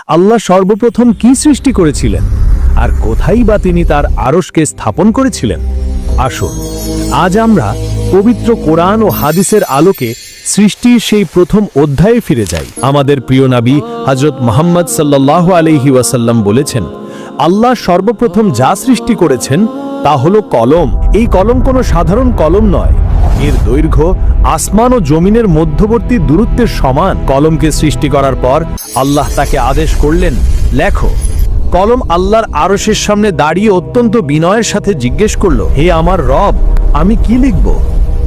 আল্লাহ সর্বপ্রথম কি সৃষ্টি করেছিলেন আর কোথায় বা তিনি তার আরশকে স্থাপন করেছিলেন? আসুন আজ আমরা পবিত্র কোরআন ও হাদিসের আলোকে সৃষ্টির সেই প্রথম অধ্যায়ে ফিরে যাই। আমাদের প্রিয় নবী হযরত মুহাম্মদ সাল্লাল্লাহু আলাইহি ওয়াসাল্লাম বলেছেন, আল্লাহ সর্বপ্রথম যা সৃষ্টি করেছেন তা হলো কলম। এই কলম কোনো সাধারণ কলম নয়, এর দৈর্ঘ্য আসমান ও জমিনের মধ্যবর্তী দূরত্বের সমান। কলমকে সৃষ্টি করার পর আল্লাহ তাকে আদেশ করলেন, লেখো। কলম আল্লাহর আরশের সামনে দাঁড়িয়ে অত্যন্ত বিনয়ের সাথে জিজ্ঞেস করল, হে আমার রব, আমি কি লিখব?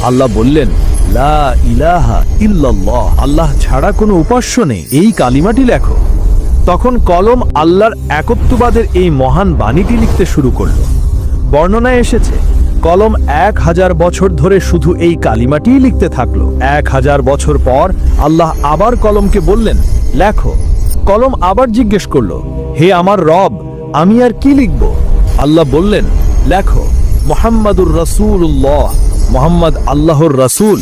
আল্লাহ বললেন, লা ইলাহা ইল্লাল্লাহ, আল্লাহ ছাড়া কোনো উপাস্য নেই, এই কালিমাটি লেখো। তখন কলম আল্লাহর একত্ববাদের এই মহান বাণীটি লিখতে শুরু করল। বর্ণনায় এসেছে, কলম 1000 বছর ধরে শুধু এই কালিমাটিই লিখতে থাকলো। 1000 বছর পর আল্লাহ আবার কলমকে বললেন, লেখো। কলম আবার জিজ্ঞেস করল, হে আমার রব, আমি আর কি লিখব? আল্লাহ বললেন, লেখো, মুহাম্মাদুর রাসূলুল্লাহ, মুহাম্মদ আল্লাহর রাসূল,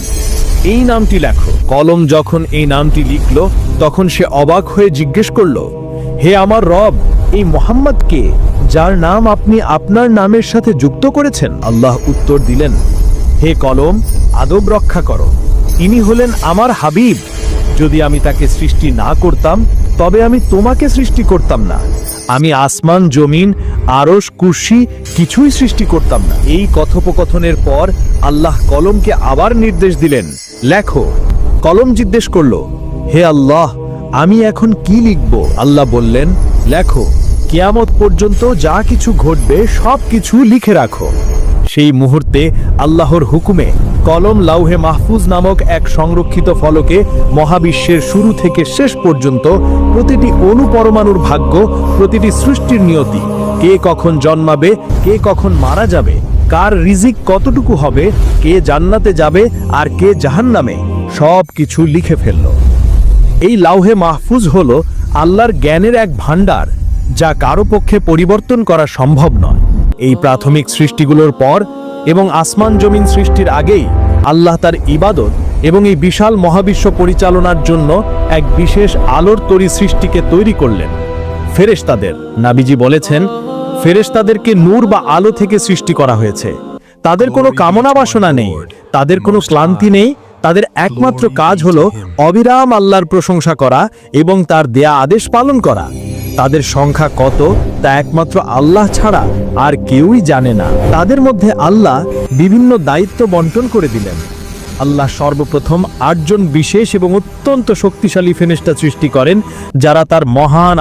এই নামটি লেখো। কলম যখন এই নামটি লিখল তখন সে অবাক হয়ে জিজ্ঞেস করল, হে আমার রব, এই মুহাম্মদ কে, যার নাম আপনি আপনার নামের সাথে যুক্ত করেছেন? আল্লাহ উত্তর দিলেন, হে কলম, আদব রক্ষা করো, ইনি হলেন আমার হাবিব। যদি আমি তাকে সৃষ্টি না করতাম তবে আমি তোমাকে সৃষ্টি করতাম না। আমি আসমান, জমিন, আরশ, কুরসি কিছুই সৃষ্টি করতাম না। এই কথোপকথনের পর আল্লাহ কলমকে আবার নির্দেশ দিলেন, লেখো। কলম জিজ্ঞেস করল, হে আল্লাহ, আমি এখন কি লিখব? আল্লাহ বললেন, লেখো, কিয়ামত পর্যন্ত যা কিছু ঘটবে সব কিছু লিখে রাখো। সেই মুহূর্তে আল্লাহর হুকুমে কলম লাউহে মাহফুজ নামক এক সংরক্ষিত ফলকে মহাবিশ্বের শুরু থেকে শেষ পর্যন্ত প্রতিটি অণু পরমাণুর ভাগ্য, প্রতিটি সৃষ্টির নিয়তি, কে কখন জন্মাবে, কে কখন মারা যাবে, কার রিজিক কতটুকু হবে, কে জান্নাতে যাবে আর কে জাহান্নামে, সব কিছু লিখে ফেলল। এই লাউহে মাহফুজ হলো আল্লাহর জ্ঞানের এক ভাণ্ডার, যা কারো পক্ষে পরিবর্তন করা সম্ভব নয়। এই প্রাথমিক সৃষ্টিগুলোর পর এবং আসমান জমিন সৃষ্টির আগেই আল্লাহ তার ইবাদত এবং এই বিশাল মহাবিশ্ব পরিচালনার জন্য এক বিশেষ আলোর তরি সৃষ্টিকে তৈরি করলেন, ফেরেশতাদের। নাবিজি বলেছেন, ফেরেশতাদেরকে নূর বা আলো থেকে সৃষ্টি করা হয়েছে। তাদের কোনো কামনা বাসনা নেই, তাদের কোনো ক্লান্তি নেই, তাদের একমাত্র কাজ হলো অবিরাম আল্লাহর প্রশংসা করা এবং তার দেয়া আদেশ পালন করা। তাদের সংখ্যা কত তা একমাত্র আল্লাহ ছাড়া আর কেউই জানে না। তাদের মধ্যে আল্লাহ বিভিন্ন দায়িত্ব বন্টন করে দিলেন। আল্লাহ সর্বপ্রথম 8 জন বিশেষ এবং অত্যন্ত শক্তিশালী ফেরেশতা সৃষ্টি করেন, যারা তার মহান